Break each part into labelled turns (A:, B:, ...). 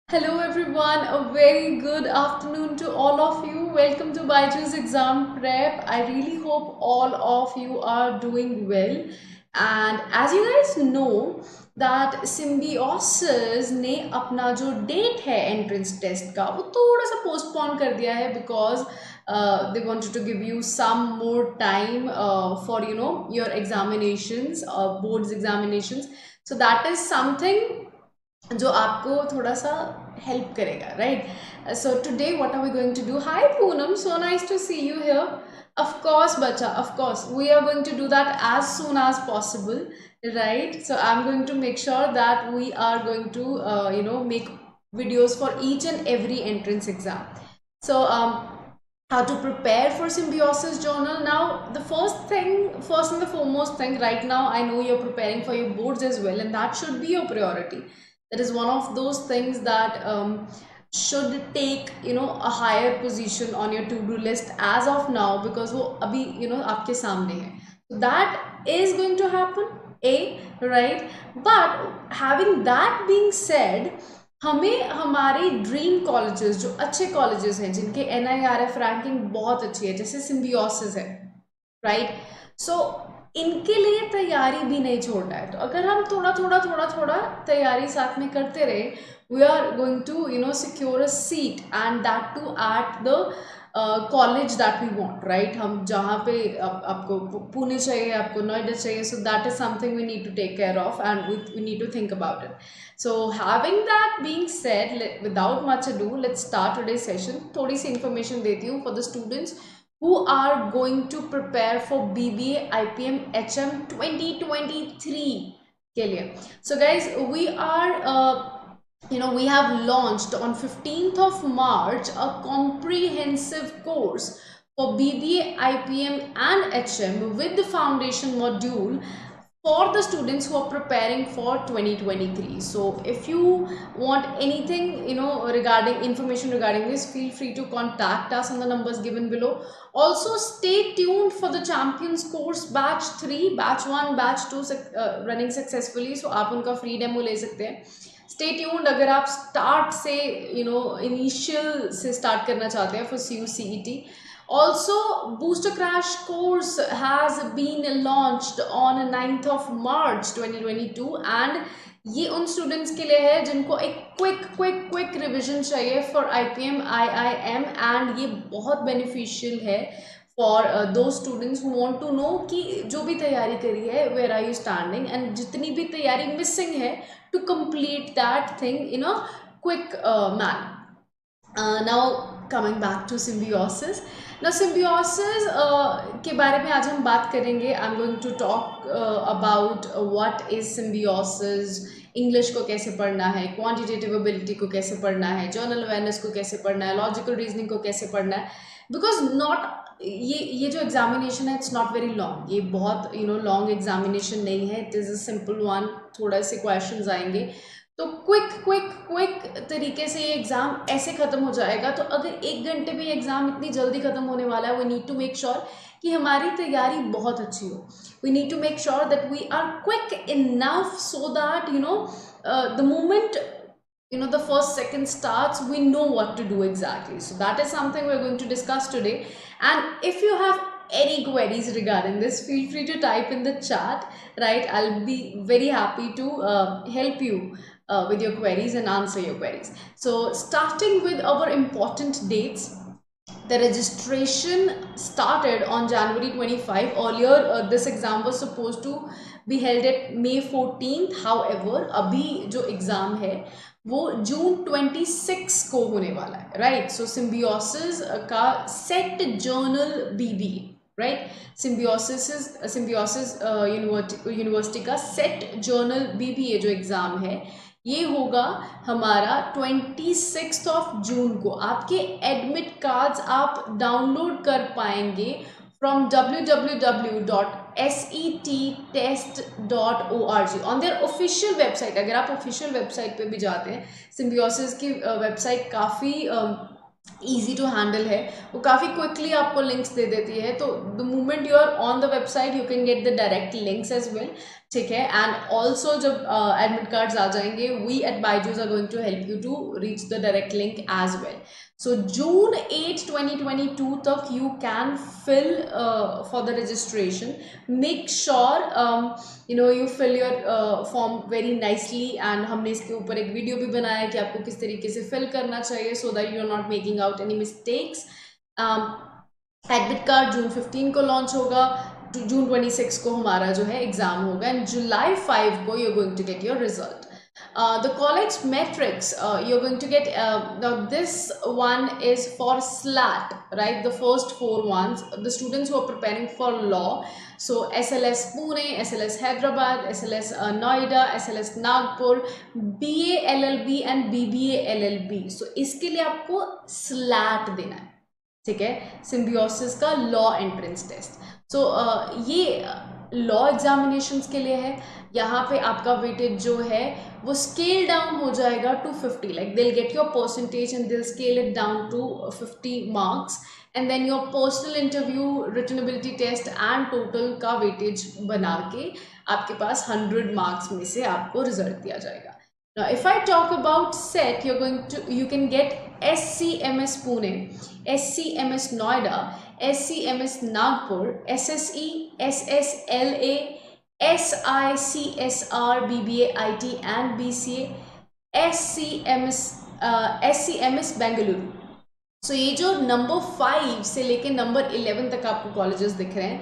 A: Hello everyone, a very good afternoon to all of you. Welcome to BYJU'S Exam Prep. I really hope all of you are doing well. And as you guys know that Symbiosis ने अपना जो date है entrance test का वो थोड़ा सा postpone कर दिया है because they wanted to give you some more time for your examinations, boards examinations. So that is something जो आपको थोड़ा सा हेल्प करेगा, right? So today what are we going to do? Hi Poonam, so nice to see you here. Of course bacha, of course we are going to do that as soon as possible, right? So I'm going to make sure that we are going to make videos for each and every entrance exam. So how to prepare for Symbiosis journal. Now the first and the foremost thing, right now I know you're preparing for your boards as well, and that should be your priority. That is one of those things that should take a higher position on your to-do list as of now, because वो अभी आपके सामने है. So that is going to happen, right? But having that being said, हमें हमारे dream colleges, जो अच्छे colleges हैं जिनके NIRF रैंकिंग बहुत अच्छी है, जैसे सिम्बियोसिस है, राइट? सो इनके लिए तैयारी भी नहीं छोड़ना है. तो अगर हम थोड़ा तैयारी साथ में करते रहे, we are going to secure a seat, and that too at the college that we want, right? हम जहाँ पे आपको पुणे चाहिए, आपको नोएडा चाहिए, so that is something we need to take care of and we need to think about it. So having that being said, without much ado, let's start today's session. थोड़ी सी information देती हूँ for the students who are going to prepare for BBA IPM HM 2023 के लिए. So guys, we are we have launched on 15th of March a comprehensive course for BBA IPM and HM with the foundation module for the students who are preparing for 2023. So if you want anything regarding information regarding this, feel free to contact us on the numbers given below. Also stay tuned for the champions course batch 3, batch 1, batch 2 running successfully. So आप उनका free demo ले सकते हैं. Stay tuned. अगर आप start से initial से start करना चाहते हैं for CUCET. Also, booster crash course has been launched on 9th of March 2022, and ये उन students के लिए है जिनको एक quick revision चाहिए for IPM IIM, and ये बहुत beneficial है for those students who want to know कि जो भी तैयारी करी है where are you standing, and जितनी भी तैयारी missing है to complete that thing in a quick manner. Now coming back to Symbiosis. Now Symbiosis के बारे में आज हम बात करेंगे. I'm going to talk about what is Symbiosis, English को कैसे पढ़ना है, क्वांटिटेटिव एबिलिटी को कैसे पढ़ना है, जर्नल अवेयरनेस को कैसे पढ़ना है, लॉजिकल रीजनिंग को कैसे पढ़ना है. बिकॉज नॉट ये जो एग्जामिनेशन है, इट्स नॉट वेरी लॉन्ग. ये बहुत लॉन्ग एग्जामिनेशन नहीं है. It is a simple one. थोड़ा से क्वेश्चंस आएंगे, तो क्विक तरीके से ये एग्ज़ाम ऐसे ख़त्म हो जाएगा. तो अगर 1 घंटे में ये एग्ज़ाम इतनी जल्दी ख़त्म होने वाला है, we need to make sure कि हमारी तैयारी बहुत अच्छी हो. We need to make sure that we are quick enough so that the moment the first second starts, we know what to do exactly. So that is something we're going to discuss today. And if you have any queries regarding this, feel free to type in the chat, right? I'll be very happy to help you with your queries and answer your queries. So starting with our important dates, the registration started on January 25. Earlier this exam was supposed to be held at May 14th. However, अभी जो exam है वो जून 26 को होने वाला है, right? सो symbiosis का set journal BBA, right? Symbiosis university का सेट जर्नल BBA जो एग्ज़ाम है, ये होगा हमारा 26 ऑफ जून को. आपके एडमिट कार्ड्स आप डाउनलोड कर पाएंगे from www.settest.org on their official website. अगर आप official website पे भी जाते हैं, सिम्बियोसिस की वेबसाइट काफ़ी ईजी टू हैंडल है, वो काफ़ी क्विकली आपको लिंक्स दे देती है, तो the moment you are on the website you can get the direct links as well, ठीक है। एंड ऑल्सो जब एडमिट कार्ड्स आ जाएंगे, we at Byju's are going to help you to reach the direct link as well. So June 8, 2022 तक you can fill for the registration. Make sure you fill your form very nicely, and हमने इसके ऊपर एक video भी बनाया है कि आपको किस तरीके से fill करना चाहिए so that you are not making out any mistakes. Admit card June 15 को लॉन्च होगा, जून 26 को हमारा जो है एग्जाम होगा, एंड जुलाई 5 को you are going to get your result. The college metrics, you're going to get, now this one is for SLAT, right? The first 4 ones, the students who are preparing for law. So SLS Pune, SLS Hyderabad, SLS Noida, SLS Nagpur, BA LLB and BBA LLB. So इसके लिए आपको SLAT देना है, ठीक है, symbiosis का law entrance test. सो ये law examinations के लिए है. यहाँ पे आपका वेटेज जो है वो स्केल डाउन हो जाएगा to 50, like they will get your percentage and they will scale it down to 50 marks, and then your personal interview, written ability test and total का वेटेज बना के आपके पास 100 मार्क्स में से आपको रिजल्ट दिया जाएगा. Now, if I talk about SET, you can get SCMS Pune, SCMS Noida, SCMS Nagpur, SSE, SSLA, SICSR, BBA, IT and BCA, SCMS Bengaluru. So ये जो नंबर 5 से लेके नंबर 11 तक आपको कॉलेजेस दिख रहे हैं.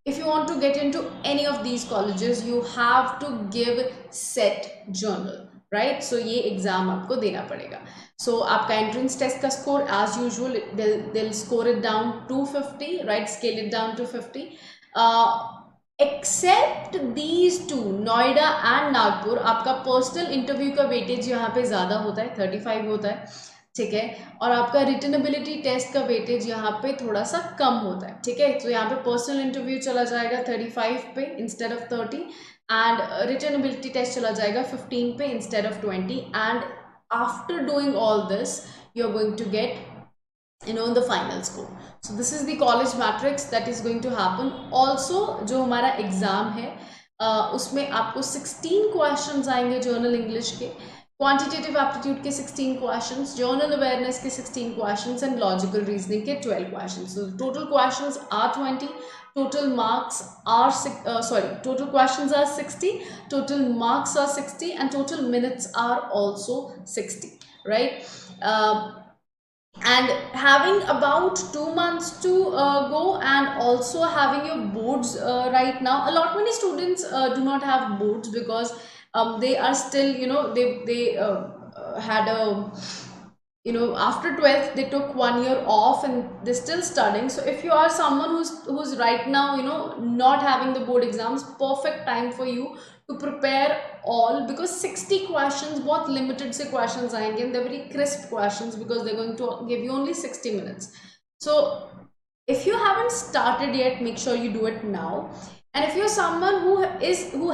A: If you want to get into any of these colleges, you have to give SET journal, right? So ये एग्जाम आपको देना पड़ेगा. So आपका एंट्रेंस टेस्ट का score as usual they'll score it down to 50, right? Scale it down to 50. Except these two, Noida and Nagpur, आपका personal interview का weightage यहाँ पे ज़्यादा होता है, 35 होता है, ठीक है, और आपका रिटन एबिलिटी टेस्ट का वेटेज यहाँ पे थोड़ा सा कम होता है, ठीक है. तो यहाँ पे पर्सनल इंटरव्यू चला जाएगा 35 पे instead of 30, and written ability test चला जाएगा 15 पे instead of 20, and after doing all this you are going to get the final score. So this is the college matrix that is going to happen. Also जो हमारा exam है उसमें आपको 16 questions आएंगे journal English के, quantitative aptitude के 16 questions, journal awareness के 16 questions and logical reasoning के 12 questions. So total questions are 20, total marks are total questions are 60, total marks are 60, and total minutes are also 60, right? And having about 2 months to go, and also having your boards right now. A lot many students do not have boards because they are still, they had a, after 12th they took 1 year off and they're still studying. So if you are someone who's right now not having the board exams, perfect time for you to prepare all, because 60 questions, बहुत limited से questions आएंगे, and they're very crisp questions because they're going to give you only 60 minutes. So if you haven't started yet, make sure you do it now. And if you're someone who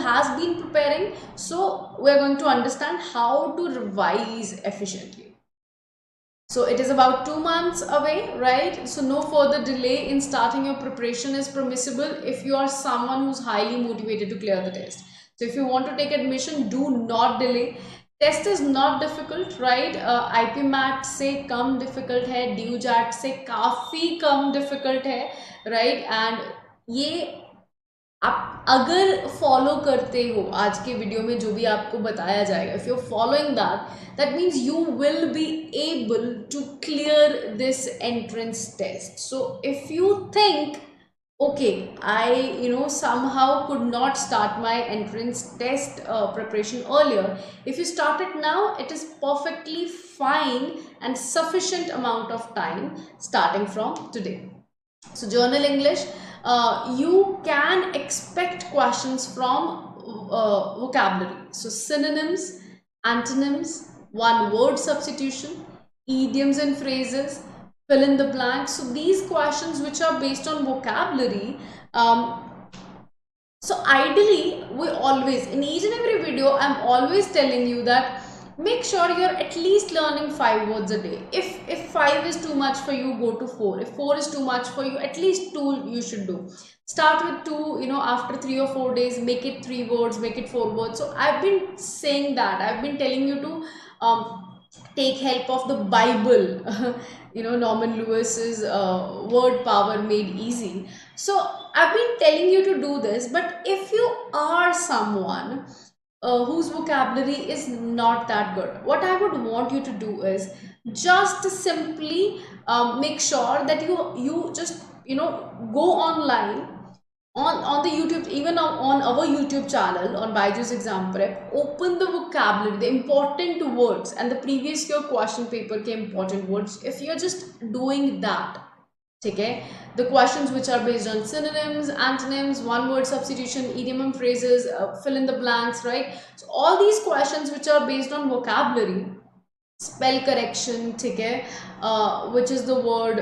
A: has been preparing, so we're going to understand how to revise efficiently. So it is about 2 months away, right? So no further delay in starting your preparation is permissible if you are someone who's highly motivated to clear the test. So if you want to take admission, do not delay. Test is not difficult, right? IPMAT से कम difficult है, DUJAT से काफ़ी कम difficult है, right? And ये आप अगर follow करते हो आज के वीडियो में जो भी आपको बताया जाएगा, if you are following that means you will be able to clear this entrance test. So if you think okay, I somehow could not start my entrance test preparation earlier, if you start it now, it is perfectly fine and sufficient amount of time starting from today. So journal English, you can expect questions from vocabulary, so synonyms, antonyms, one word substitution, idioms and phrases, fill in the blanks. So these questions which are based on vocabulary, so ideally we always, in each and every video I'm always telling you that make sure you're at least learning 5 words a day. If 5 is too much for you, go to 4. If 4 is too much for you, at least 2 you should do. Start with 2, after 3 or 4 days, make it 3 words, make it 4 words. So I've been saying that, I've been telling you to take help of the Bible. Norman Lewis's word power made easy. So I've been telling you to do this, but if you are someone whose vocabulary is not that good, what I would want you to do is just simply make sure that you just go online on the YouTube, even on our YouTube channel on BYJU'S Exam Prep. Open the vocabulary, the important words, and the previous year question paper ke important words. If you're just doing that, okay, the questions which are based on synonyms, antonyms, one word substitution, idiom and phrases, fill in the blanks, right? So all these questions which are based on vocabulary, spell correction, okay, which is the word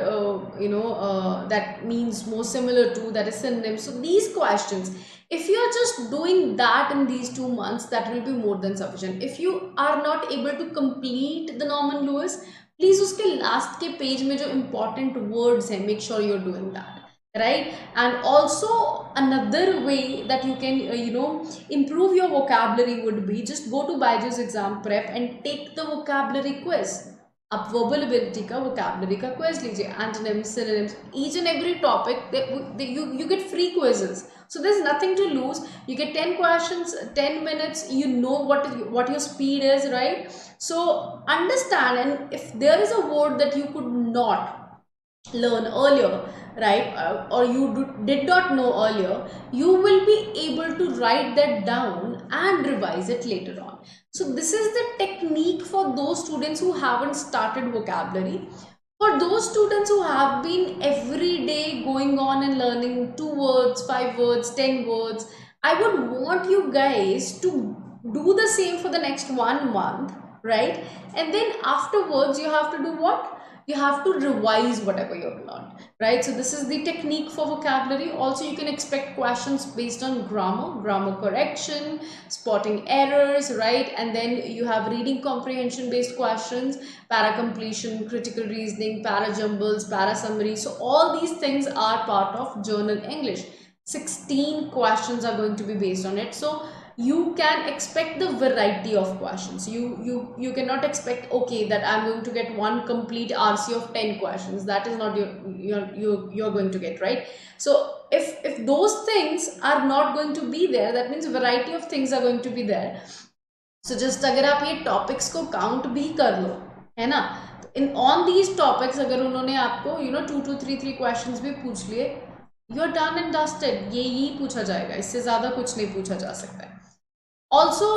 A: that means more similar to, that is synonym. So these questions, if you are just doing that in these 2 months, that will be more than sufficient. If you are not able to complete the Norman Lewis, please उसके last के page में जो important words हैं, make sure you're doing that, right? And also another way that you can improve your vocabulary would be, just go to BYJU'S Exam Prep and take the vocabulary quiz. आप verbal ability का vocabulary का quiz लीजिए, antonyms, synonyms, each and every topic you get free quizzes. So there's nothing to lose. You get 10 questions, 10 minutes. You know what your speed is, right? So understand, and if there is a word that you could not learn earlier, right, or you did not know earlier, you will be able to write that down and revise it later on. So this is the technique for those students who haven't started vocabulary. For those students who have been every day going on and learning 2 words, 5 words, 10 words, I would want you guys to do the same for the next 1 month, right? And then afterwards you have to do what? You have to revise whatever you've learned, right? So this is the technique for vocabulary. Also, you can expect questions based on grammar correction, spotting errors, right? And then you have reading comprehension based questions, para completion, critical reasoning, para jumbles, para summary. So all these things are part of journal English. 16 questions are going to be based on it. So you can expect the variety of questions. You cannot expect, okay, that I'm going to get one complete RC of 10 questions. That is not you're going to get, right? So if those things are not going to be there, that means variety of things are going to be there. So just अगर आप ये topics को count भी कर लो, है ना, on these topics अगर उन्होंने आपको 2 to 3 questions भी पूछ लिए, you're done and dusted. यही पूछा जाएगा, इससे ज़्यादा कुछ नहीं पूछा जा सकता है. Also,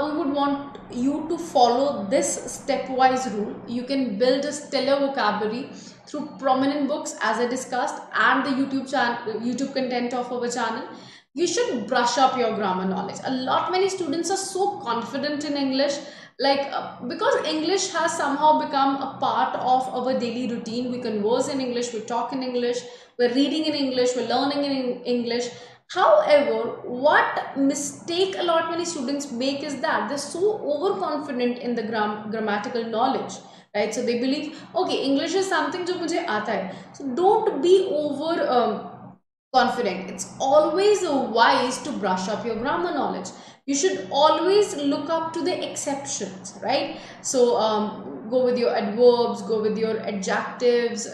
A: we would want you to follow this stepwise rule. You can build a stellar vocabulary through prominent books, as I discussed, and the YouTube content of our channel. You should brush up your grammar knowledge. Many students are so confident in English, because English has somehow become a part of our daily routine. We converse in English, we talk in English, we're reading in English, we're learning in English. However, what mistake many students make is that they're so overconfident in the grammatical knowledge, right? So they believe, okay, English is something जो मुझे आता है. So don't be over confident. It's always wise to brush up your grammar knowledge. You should always look up to the exceptions, right? So go with your adverbs, go with your adjectives,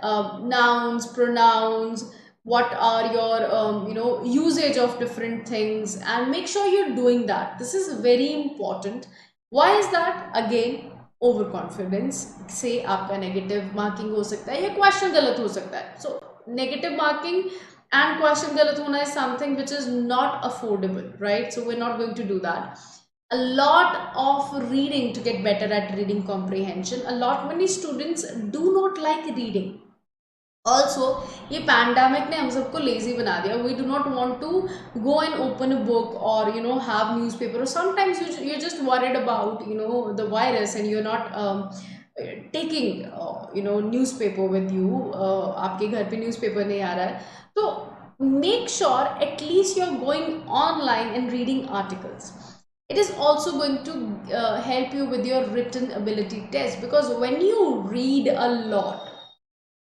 A: nouns, pronouns. What are your usage of different things, and make sure you're doing that. This is very important. Why is that? Again, overconfidence से आपका negative marking हो सकता है या question गलत हो सकता है. So negative marking and question गलत होना is something which is not affordable, right? So we're not going to do that. A lot of reading to get better at reading comprehension. Many students do not like reading. Also, ये pandemic ने हम सबको lazy बना दिया. We do not want to go and open a book or have newspaper. Or sometimes you're just worried about the virus and you're not taking newspaper with you. आपके घर पे newspaper नहीं आ रहा है. So make sure at least you're going online and reading articles. It is also going to help you with your written ability test, because when you read a lot,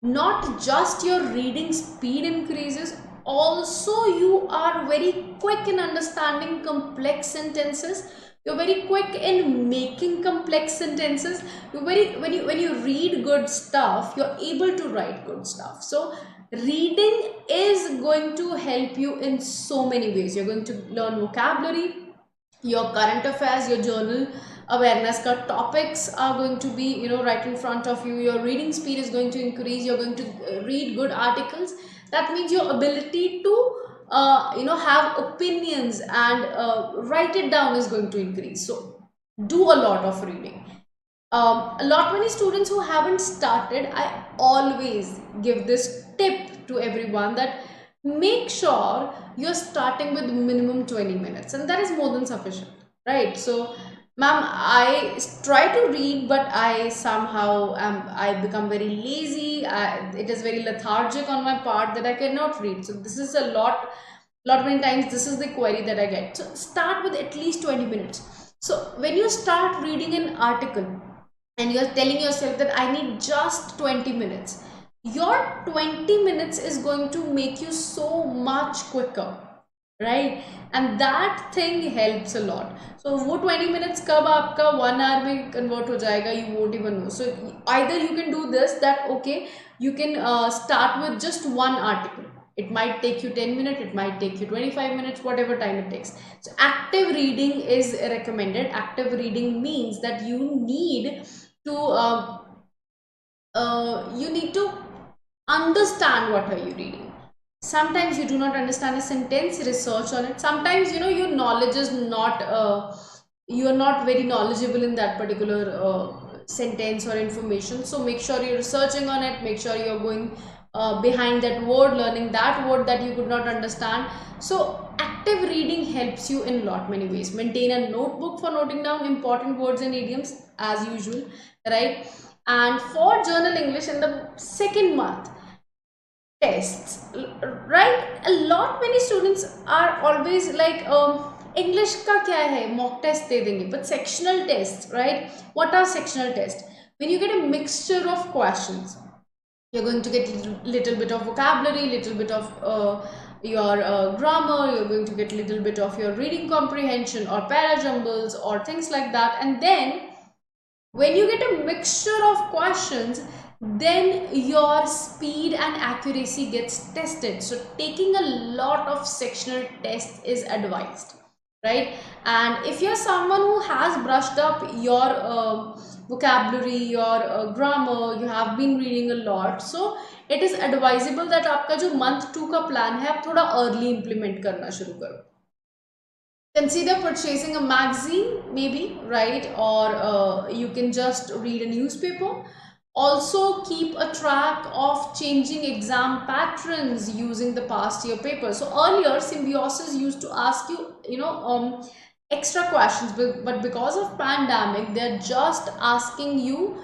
A: not just your reading speed increases, also you are very quick in understanding complex sentences. You're very quick in making complex sentences. You're very, when you read good stuff, you're able to write good stuff. So reading is going to help you in so many ways. You're going to learn vocabulary, your current affairs, your journal awareness ka topics are going to be, right in front of you. Your reading speed is going to increase. You're going to read good articles. That means your ability to have opinions and write it down is going to increase. So do a lot of reading. A lot many students who haven't started, I always give this tip to everyone, that make sure you're starting with minimum 20 minutes, and that is more than sufficient, right? So ma'am, I try to read, but I somehow I become very lazy. It is very lethargic on my part that I cannot read. So this is a lot many times this is the query that I get. So start with at least 20 minutes. So when you start reading an article and you're telling yourself that I need just 20 minutes, your 20 minutes is going to make you so much quicker, right? And that thing helps a lot. So वो 20 minutes कब आपका 1 hour में convert हो जाएगा, you won't even know. So either you can do this, that okay, you can start with just one article. It might take you 10 minutes, it might take you 25 minutes, whatever time it takes. So active reading is recommended. Active reading means that you need to understand what are you reading. Sometimes you do not understand a sentence, research on it. Sometimes your knowledge is not you are not very knowledgeable in that particular sentence or information. So make sure you're researching on it. Make sure you're going behind that word, learning that word that you could not understand. So active reading helps you in lot many ways. Maintain a notebook for noting down important words and idioms as usual, right? And for journal English in the second month, tests, right? A lot many students are always like English ka kya hai, mock test de denge, but sectional tests, right? What are sectional tests? When you get a mixture of questions, you're going to get little bit of vocabulary, little bit of your grammar, you're going to get little bit of your reading comprehension or para jumbles or things like that. And then when you get a mixture of questions, then your speed and accuracy gets tested. So taking a lot of sectional tests is advised, right? And if you're someone who has brushed up your vocabulary, your grammar, you have been reading a lot, so it is advisable that आपका जो month 2 का plan है आप थोड़ा early implement करना शुरू करो. Consider purchasing a magazine, maybe, right? Or you can just read a newspaper. Also keep a track of changing exam patterns using the past year paper. So earlier Symbiosis used to ask you, extra questions, but because of pandemic, they're just asking you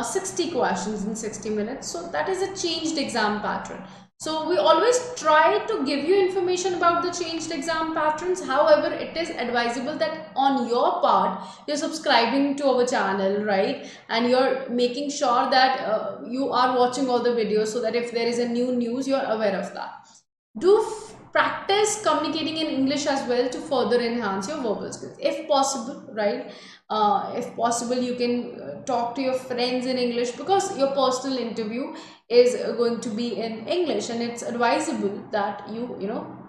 A: 60 questions in 60 minutes. So that is a changed exam pattern. So we always try to give you information about the changed exam patterns. However, it is advisable that on your part, you're subscribing to our channel, right? And you're making sure that you are watching all the videos, so that if there is a new news, you're aware of that. Do practice communicating in English as well to further enhance your verbal skills, if possible, right? If possible, you can talk to your friends in English, because your personal interview is going to be in English, and it's advisable that you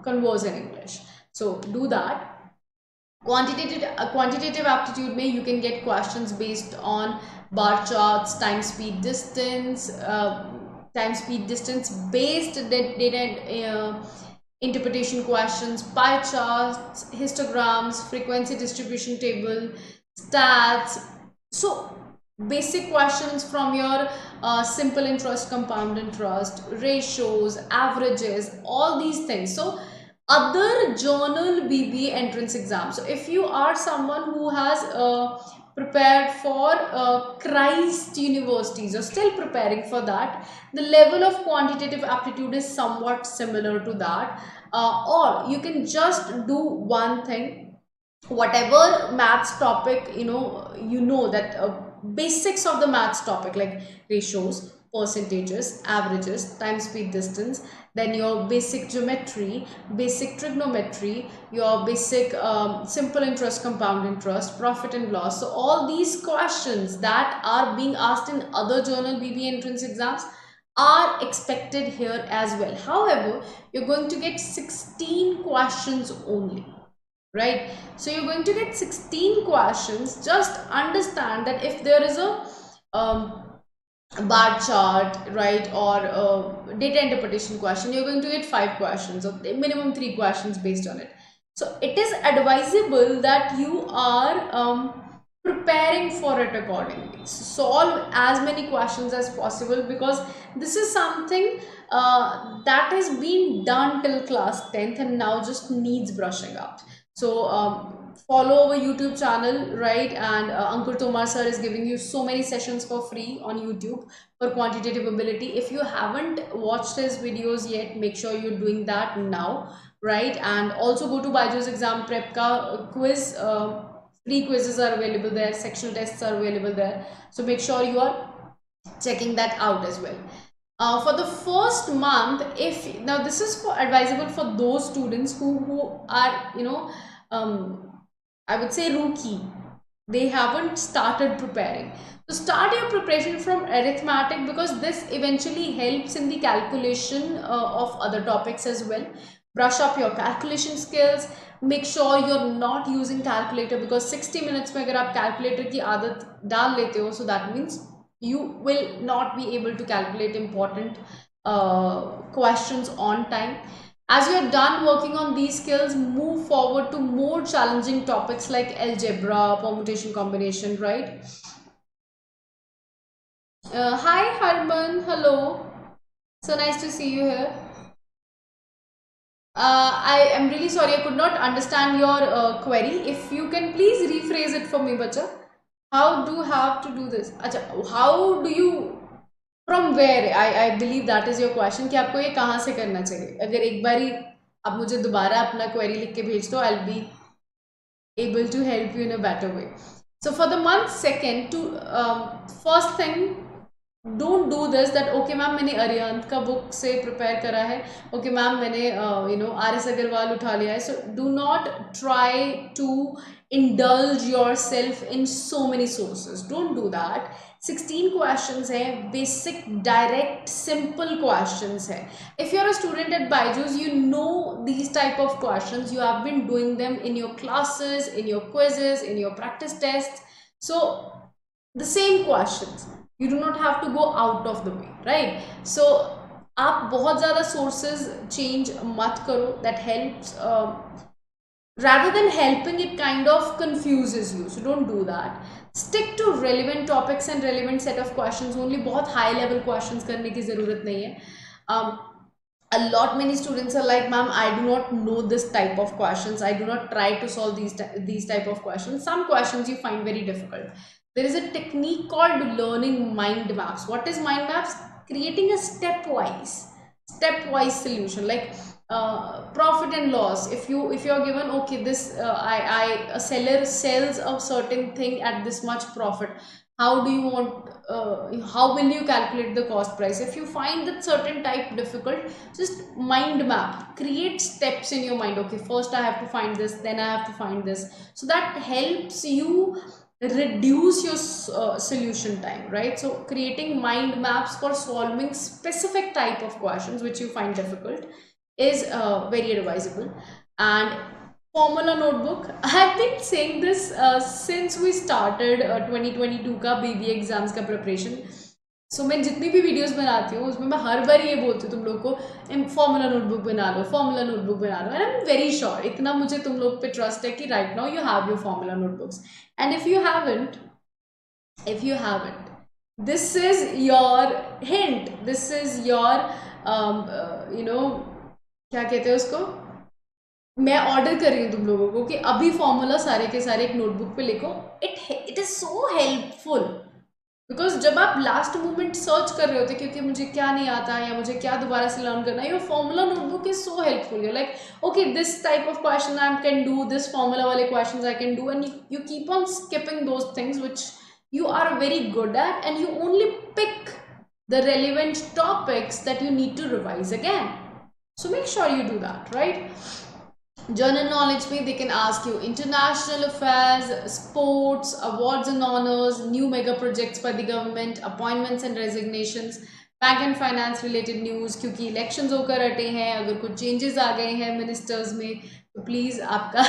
A: converse in English. So do that. Quantitative aptitude may you can get questions based on bar charts, time speed distance based data interpretation questions, pie charts, histograms, frequency distribution table, stats. So basic questions from your simple interest, compound interest, ratios, averages, all these things. So other journal BBA entrance exams. So if you are someone who has prepared for Christ universities or still preparing for that, the level of quantitative aptitude is somewhat similar to that. Or you can just do one thing. whatever maths topic, you know that basics of the maths topic, like ratios, percentages, averages, time, speed, distance, then your basic geometry, basic trigonometry, your basic simple interest, compound interest, profit and loss. So all these questions that are being asked in other journal BBA entrance exams are expected here as well. However, you're going to get 16 questions only, right? So you're going to get 16 questions. Just understand that if there is a bar chart, right, or data interpretation question, you're going to get 5 questions, or minimum 3 questions based on it. So it is advisable that you are preparing for it accordingly. So solve as many questions as possible, because this is something that has been done till class 10th and now just needs brushing up. So follow our YouTube channel, right? And Ankur Tomar sir is giving you so many sessions for free on YouTube for quantitative ability. If you haven't watched his videos yet, make sure you're doing that now, right? And also go to BYJU'S Exam Prep ka quiz. Free quizzes are available there, sectional tests are available there. So make sure you are checking that out as well. For the first month, if now this is for advisable for those students who are, I would say rookie, they haven't started preparing. So start your preparation from arithmetic, because this eventually helps in the calculation of other topics as well. Brush up your calculation skills. Make sure you're not using calculator, because 60 minutes में अगर आप calculator की आदत डाल लेते हो, so that means you will not be able to calculate important questions on time. As you are done working on these skills, move forward to more challenging topics like algebra, permutation, combination, right? Hi Harman, hello. So nice to see you here. I am really sorry, I could not understand your query. If you can please rephrase it for me, bacha. How do you have to do this? Acha, how do you, from where? I believe that is your question कि आपको ये कहाँ से करना चाहिए. अगर एक बारी आप मुझे दोबारा अपना query लिख के भेज दो, I'll be able to help you in a better way. So for the month second, to first thing, don't do this that okay ma'am मैंने अरिहंत का book से prepare करा है, okay ma'am मैंने RS अग्रवाल उठा लिया है. So do not try to indulge yourself in so many sources. Don't do that. 16 questions है, basic, direct, simple questions है. If you're a student at BYJU'S, you know these type of questions. You have been doing them in your classes, in your quizzes, in your practice tests. So the same questions. You do not have to go out of the way, right? So आप बहुत ज़्यादा sources change मत करो. That helps. Rather than helping, it kind of confuses you. So don't do that. Stick to relevant topics and relevant set of questions only. बहुत high level questions करने की ज़रूरत नहीं है. A lot many students are like, ma'am, I do not know this type of questions. I do not try to solve these type of questions. Some questions you find very difficult. There is a technique called learning mind maps. What is mind maps? Creating a stepwise solution, like profit and loss. If you're given, okay, this a seller sells a certain thing at this much profit, how do you want how will you calculate the cost price? If you find that certain type difficult, just mind map, create steps in your mind. Okay, first I have to find this, then I have to find this. So that helps you reduce your solution time, right? So creating mind maps for solving specific type of questions which you find difficult is very advisable. And formula notebook, I have been saying this since we started 2022 का BBA exams का preparation. So मैं जितनी भी videos बनाती हूँ उसमें मैं हर बार ये बोलती हूँ तुम लोग को फॉर्मूला नोटबुक बना लो, फॉर्मूला नोटबुक बना लो. And I am very sure, इतना मुझे तुम लोग पे ट्रस्ट है कि right now you have your formula notebooks. And if you haven't, this is your hint, this is your क्या कहते हैं उसको, मैं ऑर्डर कर रही हूँ तुम लोगों को कि अभी फॉर्मूला सारे के सारे एक नोटबुक पे लिखो. It is so helpful. Because जब आप लास्ट मोमेंट सर्च कर रहे होते क्योंकि मुझे क्या नहीं आता या मुझे क्या दोबारा से लर्न करना है, your formula notebook is so helpful. You like okay this type of question I can do, this formula वाले question I can do, and you keep on skipping those things which you are very good at, and you only pick the relevant topics that you need to revise again. So make sure you do that, right? General knowledge mein they can ask you international affairs, sports, awards and honors, new mega projects by the government, appointments and resignations, bank and finance related news, क्योंकि elections होकर हटे हैं, अगर कुछ changes आ गए हैं ministers में तो प्लीज़ आपका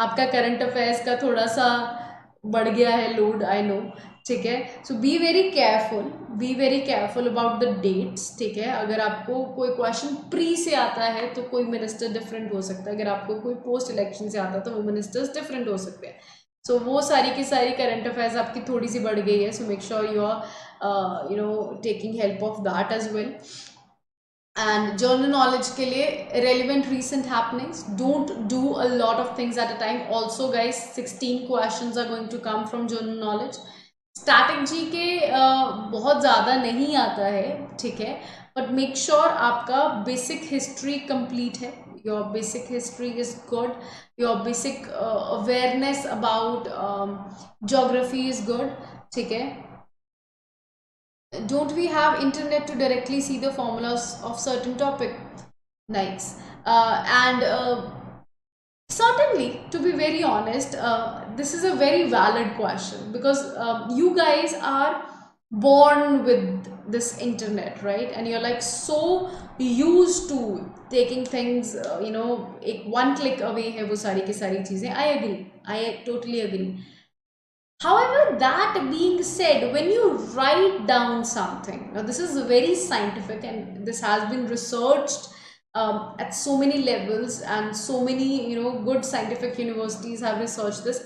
A: आपका करंट अफेयर्स का थोड़ा सा बढ़ गया है लोड, आई नो. ठीक है, so be very careful about the dates. ठीक है, अगर आपको कोई क्वेश्चन प्री से आता है तो कोई मिनिस्टर डिफरेंट हो सकता है, अगर आपको कोई पोस्ट इलेक्शन से आता है तो वो मिनिस्टर्स डिफरेंट हो सकते हैं. सो वो सारी की सारी करंट अफेयर्स आपकी थोड़ी सी बढ़ गई है. So make sure you are taking help of that as well. And general knowledge के लिए relevant recent happenings. Don't do a lot of things at a time. Also guys, 16 questions are going to come from general knowledge. Static G के बहुत ज़्यादा नहीं आता है, ठीक है, but make sure आपका basic history complete है. Your basic history is good. Your basic awareness about geography is good. ठीक है. Don't we have internet to directly see the formulas of certain topic? Nice. And certainly, to be very honest, this is a very valid question, because you guys are born with this internet, right? And you're like so used to taking things, one click away hai wo sari ki sari cheezein. I agree. I totally agree. However, that being said, when you write down something, now this is very scientific and this has been researched at so many levels, and so many good scientific universities have researched this.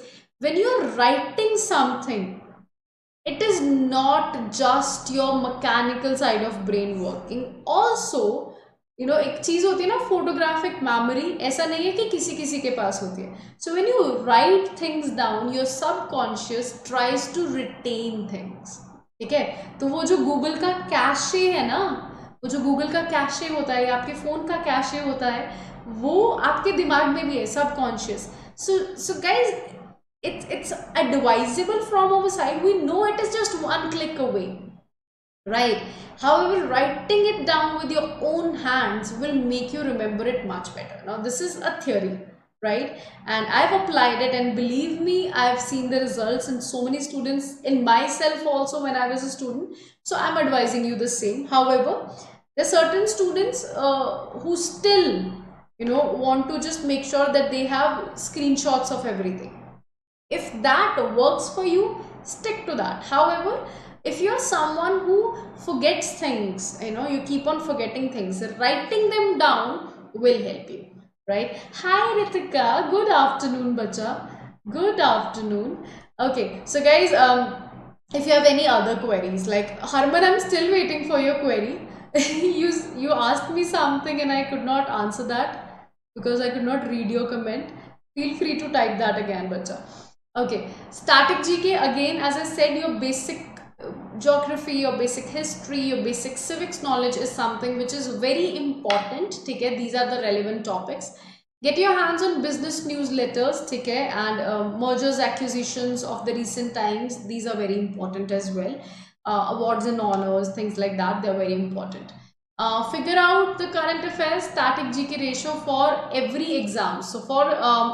A: When you're writing something, it is not just your mechanical side of brain working. Also, एक चीज होती है ना photographic memory, ऐसा नहीं है कि किसी किसी के पास होती है. So when you write things down, your subconscious tries to retain things. ठीक है, तो वो जो गूगल का कैशे है ना, वो जो गूगल का कैशे होता है या आपके फोन का कैशे होता है, वो आपके दिमाग में भी है, subconscious. So guys, it's advisable from our side. We know it is just one click away, right? However, writing it down with your own hands will make you remember it much better. Now this is a theory, right? And I've applied it, and believe me, I've seen the results in so many students, in myself also when I was a student. So I'm advising you the same. However, there are certain students who still want to just make sure that they have screenshots of everything. If that works for you, stick to that. However, if you're someone who forgets things, you keep on forgetting things, writing them down will help you, right? Hi Ritika, good afternoon bacha, good afternoon. Okay, so guys, if you have any other queries, like Harman, I'm still waiting for your query. you asked me something and I could not answer that because I could not read your comment. Feel free to type that again bacha. Okay, static GK, again, as I said, your basic geography, your basic history, your basic civics knowledge is something which is very important. Okay, these are the relevant topics. Get your hands on business newsletters, okay, and mergers, acquisitions of the recent times. These are very important as well. Awards and honors, things like that, they're very important. Figure out the current affairs static GK ratio for every exam. So for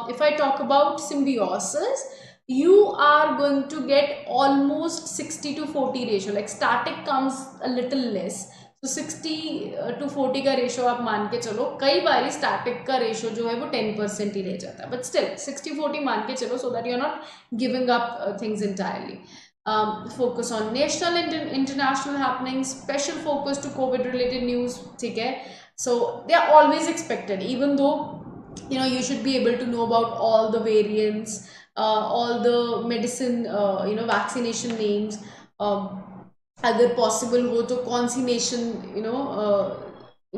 A: if I talk about Symbiosis, you are going to get almost 60 to 40 ratio. Like static comes a little less, so 60 to 40 का ratio आप मान के चलो. कई बार static का ratio जो है वो 10% ही रह जाता है, बट स्टिल 60-40 मान के चलो, so that you are not giving up things entirely. Focus on national and international happenings, special focus to COVID related news. ठीक है, so they are always expected, even though you should be able to know about all the variants, all the medicine, vaccination names. अगर possible हो तो कौन सी nation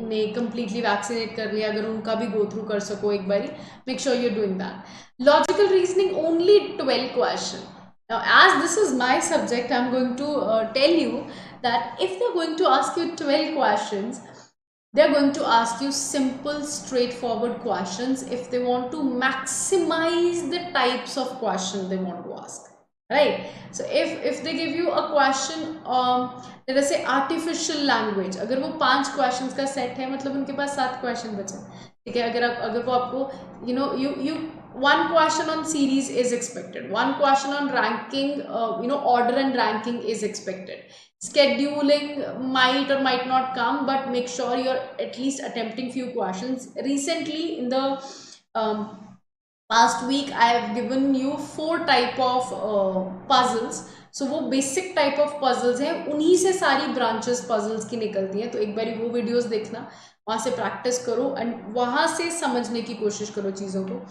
A: ने completely vaccinate कर लिया, अगर उनका भी go through कर सको एक बारी. Make sure you're doing that. Logical reasoning, only 12 question. Now, as this is my subject, I'm going to tell you that if they're going to ask you 12 questions, they're going to ask you simple, straightforward questions if they want to maximize the types of questions they want to ask. Right? So if they give you a question, let us say artificial language, अगर वो 5 questions का set है, मतलब उनके पास 7 question बचे, ठीक है? अगर वो आपको, you one question on series is expected, one question on ranking, order and ranking is expected. Scheduling might or might not come, but make sure you're at least attempting few questions. Recently, in the past week, I have given you 4 type of puzzles. So वो basic type of puzzles हैं, उन्हीं से सारी branches puzzles की निकलती हैं. तो एक बारी वो videos देखना, वहाँ से practice करो and वहाँ से समझने की कोशिश करो चीज़ों को.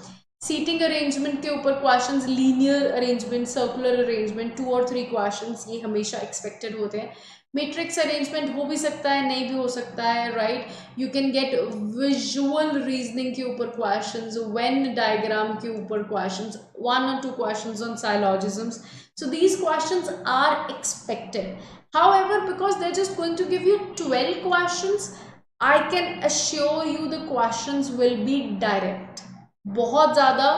A: सीटिंग अरेंजमेंट के ऊपर questions, linear arrangement, circular arrangement, 2 और 3 क्वेश्चंस ये हमेशा एक्सपेक्टेड होते हैं. मैट्रिक्स अरेंजमेंट हो भी सकता है, नहीं भी हो सकता है, right. You can get visual reasoning के ऊपर क्वेश्चंस, वेन डायग्राम के ऊपर questions, 1 or 2 questions on syllogisms. So these questions are expected. However, because they're just going to give you 12 questions, I can assure you the questions will be direct. बहुत ज़्यादा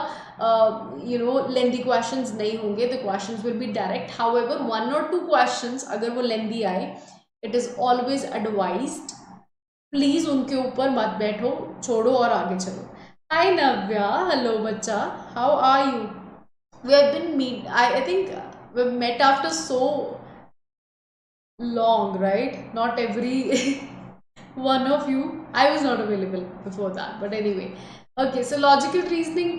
A: लेंदी questions नहीं होंगे. The questions will be direct. However 1 or 2 questions अगर वो lengthy आए, it is always advised, please उनके ऊपर मत बैठो, छोड़ो और आगे चलो. हाय नव्या, हेलो बच्चा, how are you? We have been meet, I think we met after so long, right? Not every one of you. I was not available before that, but anyway. Okay, so logical reasoning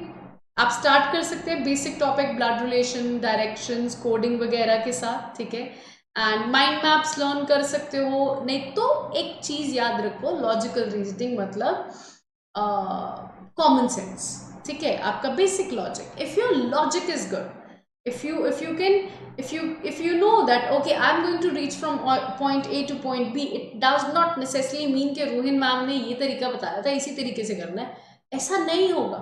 A: आप start कर सकते हैं basic topic, blood relation, directions, coding वगैरह के साथ, ठीक है. And mind maps learn कर सकते हो. नहीं तो एक चीज याद रखो, लॉजिकल रीजनिंग मतलब कॉमन सेंस, ठीक है, आपका basic logic. If your logic is good, if you know that okay, I'm going to reach from point A to point B, it does not necessarily mean कि Rohin ma'am ने ये तरीका बताया था इसी तरीके से करना है, ऐसा नहीं होगा.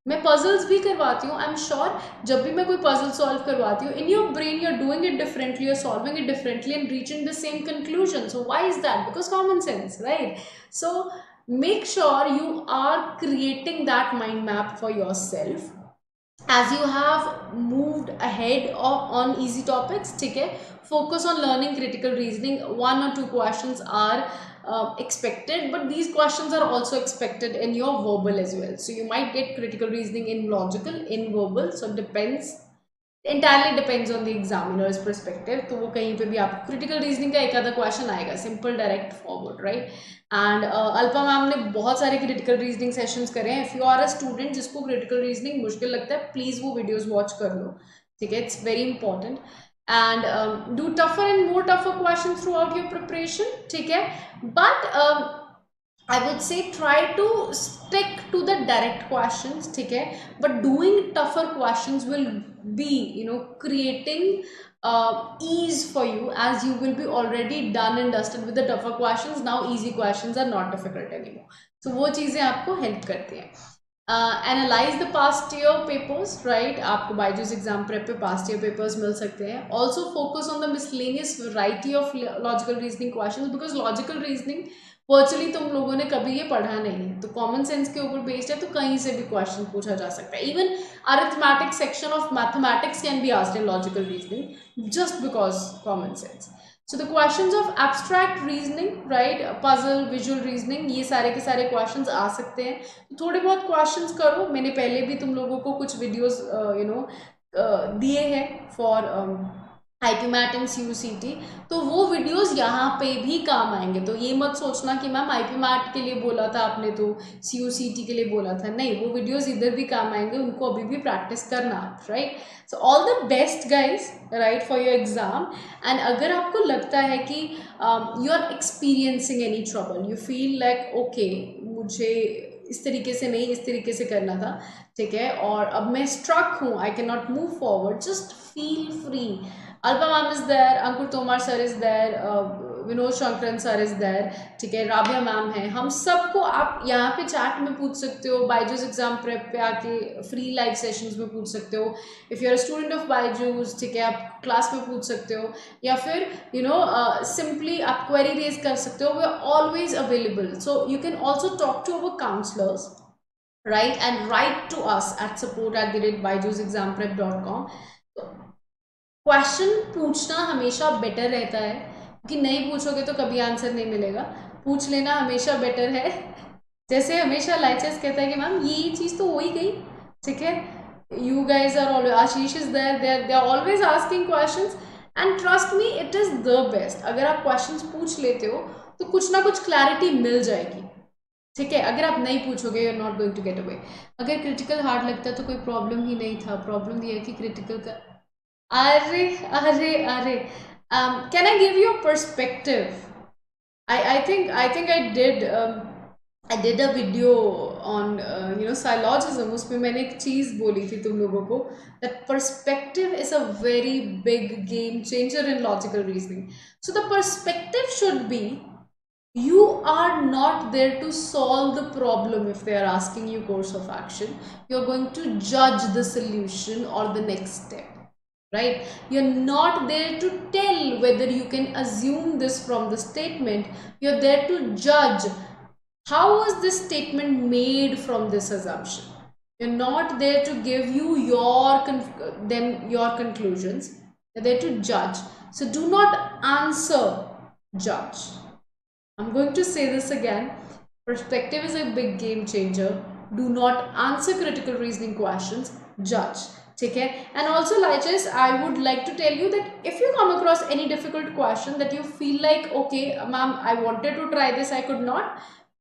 A: मैं पजल्स भी करवाती हूँ, आई एम श्योर जब भी मैं कोई पजल सॉल्व करवाती हूँ, in your brain you are doing it differently, you are solving it differently and reaching the same conclusion. So why is that? Because common sense, right? So make sure you are creating that mind map for yourself as you have moved ahead on easy topics, ठीक है. Focus on learning critical reasoning. 1 or 2 questions are expected, but these questions are also expected in your verbal as well. So you might get critical reasoning in logical, in verbal, so it depends, entirely depends on the examiner's perspective. तो वो कहीं पे भी आपको critical reasoning का एक आधा question आएगा, simple, direct, forward, right? And Alpa ma'am ने बहुत सारे क्रिटिकल रीजनिंग सेशंस करे हैं. If you are a student जिसको क्रिटिकल रीजनिंग मुश्किल लगता है, प्लीज़ वो वीडियोस वॉच कर लो, ठीक है. It's very important. And do tougher and more tougher question through out your preparation, ठीक है. But I would say try to stick to the direct questions, ठीक है. But doing tougher questions will be, creating ease for you, as you will be already done and dusted with the tougher questions. Now easy questions are not difficult anymore. So वो चीज़ें आपको help करती हैं. Analyze the past year papers, right? आपको Byju's exam prep पे past year papers मिल सकते हैं. Also focus on the miscellaneous variety of logical reasoning questions, because logical reasoning virtually तुम लोगों ने कभी ये पढ़ा नहीं है, तो कॉमन सेंस के ऊपर बेस्ड है, तो कहीं से भी क्वेश्चन पूछा जा सकता है. Even arithmetic section of mathematics can be asked in logical reasoning just because common sense. So the questions of abstract reasoning, right, puzzle, visual reasoning, ये सारे के सारे क्वेश्चंस आ सकते हैं. तो थोड़े बहुत क्वेश्चंस करो. मैंने पहले भी तुम लोगों को कुछ वीडियोस दिए हैं for IP MAT and CUCT, तो वो वीडियोस यहाँ पे भी काम आएंगे. तो ये मत सोचना कि मैम IP मैट के लिए बोला था आपने तो CUCT के लिए बोला था, नहीं, वो वीडियोस इधर भी काम आएंगे, उनको अभी भी प्रैक्टिस करना आप, right. So all the best guys, right, for your exam. And अगर आपको लगता है कि you are experiencing any trouble, you feel like okay, मुझे इस तरीके से नहीं, इस तरीके से करना था, ठीक है, और अब मैं स्ट्रक हूँ, I can not move forward, just feel free. Alpa ma'am is there, Ankur Tomar sir is there, Vinod Shankaran sir is there, ठीक है, राबिया मैम है, हम सबको आप यहाँ पे चैट में पूछ सकते हो, बायजूस एग्जाम प्रेप पे आके फ्री लाइव सेशंस में पूछ सकते हो, if you are student of Byju's, ठीक है, आप क्लास में पूछ सकते हो, या फिर सिंपली आप क्वेरी रेज कर सकते हो, we are always available, so you can also talk to our counsellors, right, and write to us at support@byju'sexamprep.com. Question पूछना हमेशा बेटर रहता है, क्योंकि नहीं पूछोगे तो कभी आंसर नहीं मिलेगा, पूछ लेना हमेशा बेटर है। जैसे हमेशा लाइचेस कहता है कि मैम ये चीज़ तो हो ही गई, ठीक है, you guys are always, Ashish is there, they are always asking questions, and trust me it is the best. अगर आप क्वेश्चंस पूछ लेते हो तो कुछ ना कुछ क्लैरिटी मिल जाएगी, ठीक है। अगर आप नहीं पूछोगे you are not going to get away. अगर क्रिटिकल हार्ड लगता है तो कोई प्रॉब्लम ही नहीं था, प्रॉब्लम ये है कि क्रिटिकल का, अरे अरे अरे, can I give you a perspective? I think I did a video on syllogism, उसमें मैंने एक चीज़ बोली थी तुम लोगों को, that perspective is a very big game changer in logical reasoning. So the perspective should be, you are not there to solve the problem. If they are asking you course of action, you're going to judge the solution or the next step, right? You're not there to tell whether you can assume this from the statement. You're there to judge how was this statement made from this assumption. You're not there to give you your conclusions. You're there to judge. So do not answer, judge. I'm going to say this again. Perspective is a big game changer. Do not answer critical reasoning questions, judge. Okay? And also, Lichess, I would like to tell you that if you come across any difficult question that you feel like, okay, ma'am, I wanted to try this, I could not,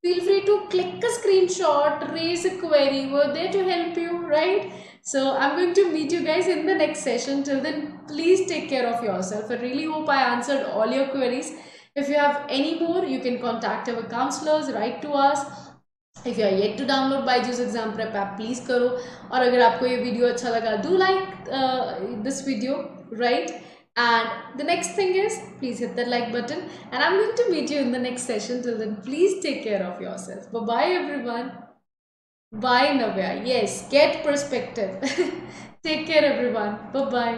A: feel free to click a screenshot, raise a query. We're there to help you, right? So I'm going to meet you guys in the next session. Till then, please take care of yourself. I really hope I answered all your queries. If you have any more, you can contact our counselors, write to us. If you are yet to download BYJU'S Exam Prep app, please करो. और अगर आपको ये video अच्छा लगा, do like this video, right? And the next thing is, please hit that like button. And I'm going to meet you in the next session. Till then, please take care of yourself. Bye-bye, everyone. Bye, Navya. Yes, get perspective. Take care, everyone. Bye-bye.